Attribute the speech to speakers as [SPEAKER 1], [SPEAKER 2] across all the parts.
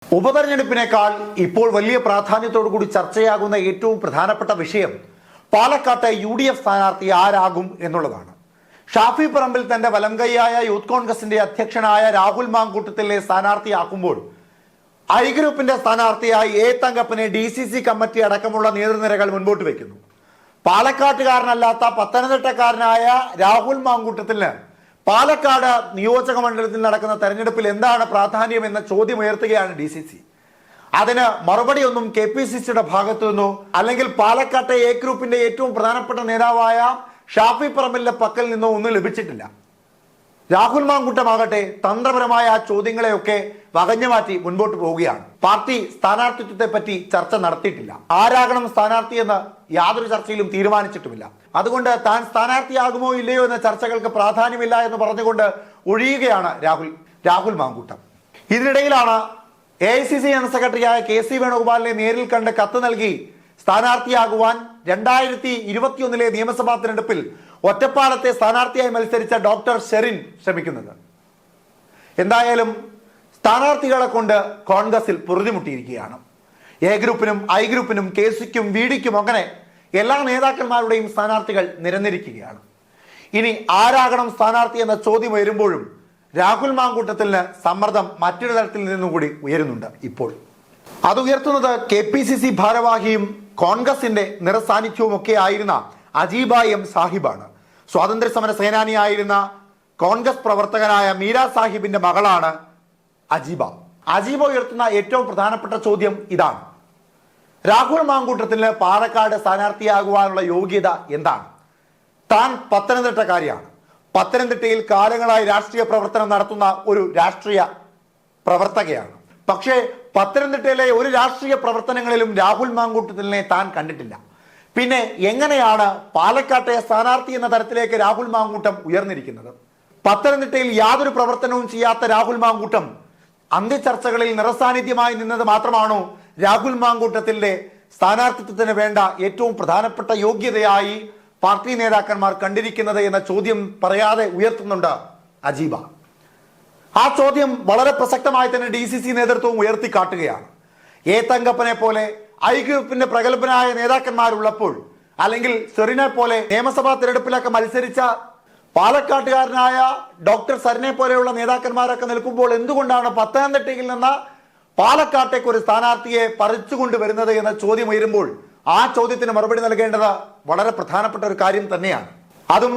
[SPEAKER 1] ഉപതെരഞ്ഞെടുപ്പിനേക്കാൾ ഇപ്പോൾ വലിയ പ്രാധാന്യത്തോടുകൂടി ചർച്ചയാകുന്ന ഏറ്റവും പ്രധാനപ്പെട്ട വിഷയം പാലക്കാട്ടെ UDF സ്ഥാനാർത്ഥി ആരാകും എന്നുള്ളതാണ്. ഷാഫി പറമ്പിൽ തന്റെ വലംകൈയായ യൂത്ത് കോൺഗ്രസിന്റെ അധ്യക്ഷനായ രാഹുൽ മാങ്കൂട്ടത്തിലെ സ്ഥാനാർത്ഥിയാക്കുമ്പോൾ ഐ ഗ്രൂപ്പിന്റെ സ്ഥാനാർത്ഥിയായി എ തങ്കപ്പനെ DCC കമ്മിറ്റി അടക്കമുള്ള നേതൃനിരകൾ മുൻപോട്ട് വയ്ക്കുന്നു. പാലക്കാട്ടുകാരനല്ലാത്ത പത്തനംതിട്ടക്കാരനായ രാഹുൽ മാങ്കൂട്ടത്തിന് പാലക്കാട് നിയോജക മണ്ഡലത്തിൽ നടക്കുന്ന തെരഞ്ഞെടുപ്പിൽ എന്താണ് പ്രാധാന്യം എന്ന ചോദ്യം ഉയർത്തുകയാണ് DCC. അതിന് മറുപടിയൊന്നും KPCCയുടെ ഭാഗത്തു നിന്നോ അല്ലെങ്കിൽ പാലക്കാട്ടെ എ ഗ്രൂപ്പിന്റെ ഏറ്റവും പ്രധാനപ്പെട്ട നേതാവായ ഷാഫി പറമ്പിലിന്റെ പക്കൽ നിന്നോ ഒന്നും ലഭിച്ചിട്ടില്ല. രാഹുൽ മാങ്കൂട്ടമാകട്ടെ തന്ത്രപരമായ ആ ചോദ്യങ്ങളെയൊക്കെ വകഞ്ഞു മാറ്റി മുൻപോട്ട് പോവുകയാണ്. പാർട്ടി സ്ഥാനാർത്ഥിത്വത്തെ പറ്റി ചർച്ച നടത്തിയിട്ടില്ല. ആരാകണം സ്ഥാനാർത്ഥി എന്ന് യാതൊരു ചർച്ചയിലും തീരുമാനിച്ചിട്ടുമില്ല. അതുകൊണ്ട് താൻ സ്ഥാനാർത്ഥിയാകുമോ ഇല്ലയോ എന്ന ചർച്ചകൾക്ക് പ്രാധാന്യമില്ല എന്ന് പറഞ്ഞുകൊണ്ട് ഒഴിയുകയാണ് രാഹുൽ മാങ്കൂട്ടം. ഇതിനിടയിലാണ് AICC ജനറൽ സെക്രട്ടറിയായ KC വേണുഗോപാലിനെ നേരിൽ കണ്ട് കത്ത് നൽകി സ്ഥാനാർത്ഥിയാകുവാൻ 2021 നിയമസഭാ തെരഞ്ഞെടുപ്പിൽ ഒറ്റപ്പാലത്തെ സ്ഥാനാർത്ഥിയായി മത്സരിച്ച ഡോക്ടർ ഷെറിൻ ശ്രമിക്കുന്നത്. എന്തായാലും സ്ഥാനാർത്ഥികളെ കൊണ്ട് കോൺഗ്രസിൽ പൊറുതിമുട്ടിയിരിക്കുകയാണ്. എ ഗ്രൂപ്പിനും ഐ ഗ്രൂപ്പിനും KCക്കും VDക്കും അങ്ങനെ എല്ലാ നേതാക്കന്മാരുടെയും സ്ഥാനാർത്ഥികൾ നിരന്നിരിക്കുകയാണ്. ഇനി ആരാകണം സ്ഥാനാർത്ഥി എന്ന ചോദ്യം വരുമ്പോഴും രാഹുൽ മാങ്കൂട്ടത്തിന് സമ്മർദ്ദം മറ്റൊരു തരത്തിൽ നിന്നുകൂടി ഉയരുന്നുണ്ട്. ഇപ്പോൾ അത് ഉയർത്തുന്നത് KPCC ഭാരവാഹിയും കോൺഗ്രസിന്റെ നിറസാന്നിധ്യവും ഒക്കെ ആയിരുന്ന അജീബ M സാഹിബാണ്. സ്വാതന്ത്ര്യ സമര സേനാനിയായിരുന്ന കോൺഗ്രസ് പ്രവർത്തകനായ മീര സാഹിബിന്റെ മകളാണ് അജീബ ഉയർത്തുന്ന ഏറ്റവും പ്രധാനപ്പെട്ട ചോദ്യം ഇതാണ്: രാഹുൽ മാങ്കൂട്ടത്തിന് പാലക്കാട് സ്ഥാനാർത്ഥിയാകുവാനുള്ള യോഗ്യത എന്താണ്? താൻ പത്തനംതിട്ടക്കാരിയാണ്. പത്തനംതിട്ടയിൽ കാലങ്ങളായി രാഷ്ട്രീയ പ്രവർത്തനം നടത്തുന്ന ഒരു രാഷ്ട്രീയ പ്രവർത്തകയാണ്. പക്ഷേ പത്തനംതിട്ടയിലെ ഒരു രാഷ്ട്രീയ പ്രവർത്തനങ്ങളിലും രാഹുൽ മാങ്കൂട്ടത്തിനെ താൻ കണ്ടിട്ടില്ല. പിന്നെ എങ്ങനെയാണ് പാലക്കാട്ടെ സ്ഥാനാർത്ഥി എന്ന തരത്തിലേക്ക് രാഹുൽ മാങ്കൂട്ടം ഉയർന്നിരിക്കുന്നത്? പത്തനംതിട്ടയിൽ യാതൊരു പ്രവർത്തനവും ചെയ്യാത്ത രാഹുൽ മാങ്കൂട്ടം അന്ത്യചർച്ചകളിൽ നിറസാന്നിധ്യമായി നിന്നത് മാത്രമാണോ രാഹുൽ മാങ്കൂട്ടത്തിന്റെ സ്ഥാനാർത്ഥിത്വത്തിന് വേണ്ട ഏറ്റവും പ്രധാനപ്പെട്ട യോഗ്യതയായി പാർട്ടി നേതാക്കന്മാർ കണ്ടിരിക്കുന്നത് എന്ന ചോദ്യം പറയാതെ ഉയർത്തുന്നുണ്ട് അജീബ. ആ ചോദ്യം വളരെ പ്രസക്തമായി തന്നെ DCC നേതൃത്വവും ഉയർത്തി കാട്ടുകയാണ്. എ തങ്കപ്പനെ പോലെ ഐ ഗ്രൂപ്പിന്റെ പ്രഗത്ഭനായ നേതാക്കന്മാരുള്ളപ്പോൾ, അല്ലെങ്കിൽ സെറിനെ പോലെ നിയമസഭാ തെരഞ്ഞെടുപ്പിലൊക്കെ മത്സരിച്ച പാലക്കാട്ടുകാരനായ ഡോക്ടർ സരിനെ പോലെയുള്ള നേതാക്കന്മാരൊക്കെ നിൽക്കുമ്പോൾ എന്തുകൊണ്ടാണ് പത്തനംതിട്ടയിൽ നിന്ന് പാലക്കാട്ടേക്ക് ഒരു സ്ഥാനാർത്ഥിയെ പറിച്ചുകൊണ്ടുവരുന്നത് എന്ന ചോദ്യം ഉയരുമ്പോൾ ആ ചോദ്യത്തിന് മറുപടി നൽകേണ്ടത് വളരെ പ്രധാനപ്പെട്ട ഒരു കാര്യം തന്നെയാണ്. അതും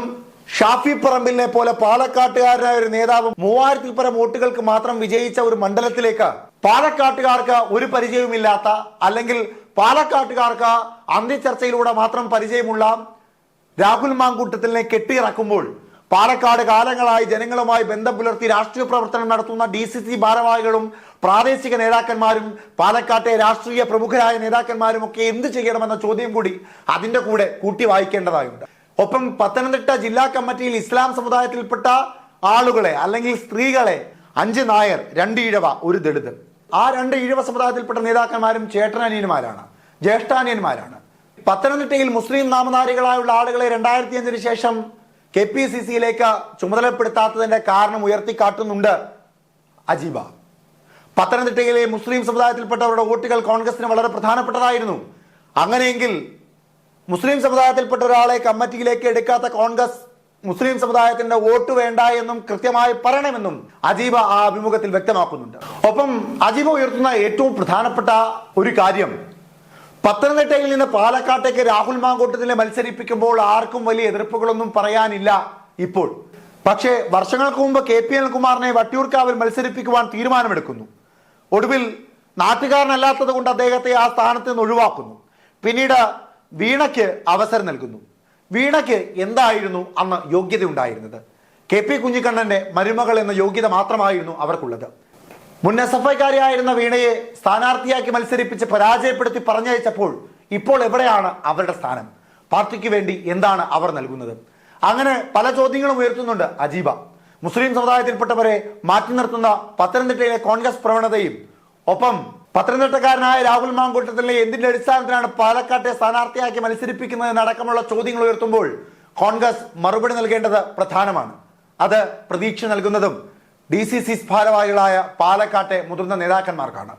[SPEAKER 1] ഷാഫി പറമ്പിലിനെ പോലെ പാലക്കാട്ടുകാരനായ ഒരു നേതാവ് 3000-ൽ പരം വോട്ടുകൾക്ക് മാത്രം വിജയിച്ച ഒരു മണ്ഡലത്തിലേക്ക് പാലക്കാട്ടുകാർക്ക് ഒരു പരിചയവുമില്ലാത്ത, അല്ലെങ്കിൽ പാലക്കാട്ടുകാർക്ക് അന്ത്യചർച്ചയിലൂടെ മാത്രം പരിചയമുള്ള രാഹുൽ മാങ്കൂട്ടത്തിനെ കെട്ടിയിറക്കുമ്പോൾ പാലക്കാട് കാലങ്ങളായി ജനങ്ങളുമായി ബന്ധം പുലർത്തി രാഷ്ട്രീയ പ്രവർത്തനം നടത്തുന്ന DCC ഭാരവാഹികളും പ്രാദേശിക നേതാക്കന്മാരും പാലക്കാട്ടെ രാഷ്ട്രീയ പ്രമുഖരായ നേതാക്കന്മാരും ഒക്കെ എന്ത് ചെയ്യണമെന്ന ചോദ്യം കൂടി അതിന്റെ കൂടെ കൂട്ടി വായിക്കേണ്ടതായുണ്ട്. ഒപ്പം പത്തനംതിട്ട ജില്ലാ കമ്മിറ്റിയിൽ ഇസ്ലാം സമുദായത്തിൽപ്പെട്ട ആളുകളെ, അല്ലെങ്കിൽ സ്ത്രീകളെ 5 നായർ, 2 ഈഴവ, 1 ദളിത്, ആ 2 ഈഴവ സമുദായത്തിൽപ്പെട്ട നേതാക്കന്മാരും ചേട്ടനനിയന്മാരാണ്, ജ്യേഷ്ഠാനിയന്മാരാണ്. പത്തനംതിട്ടയിൽ മുസ്ലിം നാമധാരികളായുള്ള ആളുകളെ 2005 ശേഷം KPCCയിലേക്ക് ചുമതലപ്പെടുത്താത്തതിന്റെ കാരണം ഉയർത്തിക്കാട്ടുന്നുണ്ട് അജീബ. പത്തനംതിട്ടയിലെ മുസ്ലിം സമുദായത്തിൽപ്പെട്ടവരുടെ വോട്ടുകൾ കോൺഗ്രസിന് വളരെ പ്രധാനപ്പെട്ടതായിരുന്നു. അങ്ങനെയെങ്കിൽ മുസ്ലിം സമുദായത്തിൽപ്പെട്ട ഒരാളെ കമ്മിറ്റിയിലേക്ക് എടുക്കാത്ത കോൺഗ്രസ് മുസ്ലിം സമുദായത്തിന്റെ വോട്ട് വേണ്ട എന്നും കൃത്യമായി പറയണമെന്നും അജീബ ആ അഭിമുഖത്തിൽ വ്യക്തമാക്കുന്നുണ്ട്. ഒപ്പം അജീബ ഉയർത്തുന്ന ഏറ്റവും പ്രധാനപ്പെട്ട ഒരു കാര്യം, പത്തനംതിട്ടയിൽ നിന്ന് പാലക്കാട്ടേക്ക് രാഹുൽ മാങ്കൂട്ടത്തിനെ മത്സരിപ്പിക്കുമ്പോൾ ആർക്കും വലിയ എതിർപ്പുകളൊന്നും പറയാനില്ല ഇപ്പോൾ. പക്ഷേ വർഷങ്ങൾക്ക് മുമ്പ് KP അനിൽകുമാറിനെ വട്ടിയൂർക്കാവിൽ മത്സരിപ്പിക്കുവാൻ തീരുമാനമെടുക്കുന്നു. ഒടുവിൽ നാട്ടുകാരനല്ലാത്തത് കൊണ്ട് അദ്ദേഹത്തെ ആ സ്ഥാനത്ത് നിന്ന് ഒഴിവാക്കുന്നു. പിന്നീട് വീണയ്ക്ക് അവസരം നൽകുന്നു. വീണയ്ക്ക് എന്തായിരുന്നു അന്ന് യോഗ്യത ഉണ്ടായിരുന്നത്? KP കുഞ്ഞിക്കണ്ണന്റെ മരുമകൾ എന്ന യോഗ്യത മാത്രമായിരുന്നു അവർക്കുള്ളത്. മുൻ SFIക്കാരിയായിരുന്ന വീണയെ സ്ഥാനാർത്ഥിയാക്കി മത്സരിപ്പിച്ച് പരാജയപ്പെടുത്തി പറഞ്ഞയച്ചപ്പോൾ ഇപ്പോൾ എവിടെയാണ് അവരുടെ സ്ഥാനം? പാർട്ടിക്ക് വേണ്ടി എന്താണ് അവർ നൽകുന്നത്? അങ്ങനെ പല ചോദ്യങ്ങളും ഉയർത്തുന്നുണ്ട് അജീബ. മുസ്ലിം സമുദായത്തിൽപ്പെട്ടവരെ മാറ്റി നിർത്തുന്ന പത്തനംതിട്ടയിലെ കോൺഗ്രസ് പ്രവണതയും, ഒപ്പം പത്തനംതിട്ടക്കാരനായ രാഹുൽ മാങ്കൂട്ടത്തിലെ എന്തിന്റെ അടിസ്ഥാനത്തിലാണ് പാലക്കാട്ടെ സ്ഥാനാർത്ഥിയാക്കി മത്സരിപ്പിക്കുന്നതിനടക്കമുള്ള ചോദ്യങ്ങൾ ഉയർത്തുമ്പോൾ കോൺഗ്രസ് മറുപടി നൽകേണ്ടത് പ്രധാനമാണ്. അത് പ്രതീക്ഷ നൽകുന്നതും DCC ഭാരവാഹികളായ പാലക്കാട്ടെ മുതിർന്ന നേതാക്കന്മാർക്കാണ്.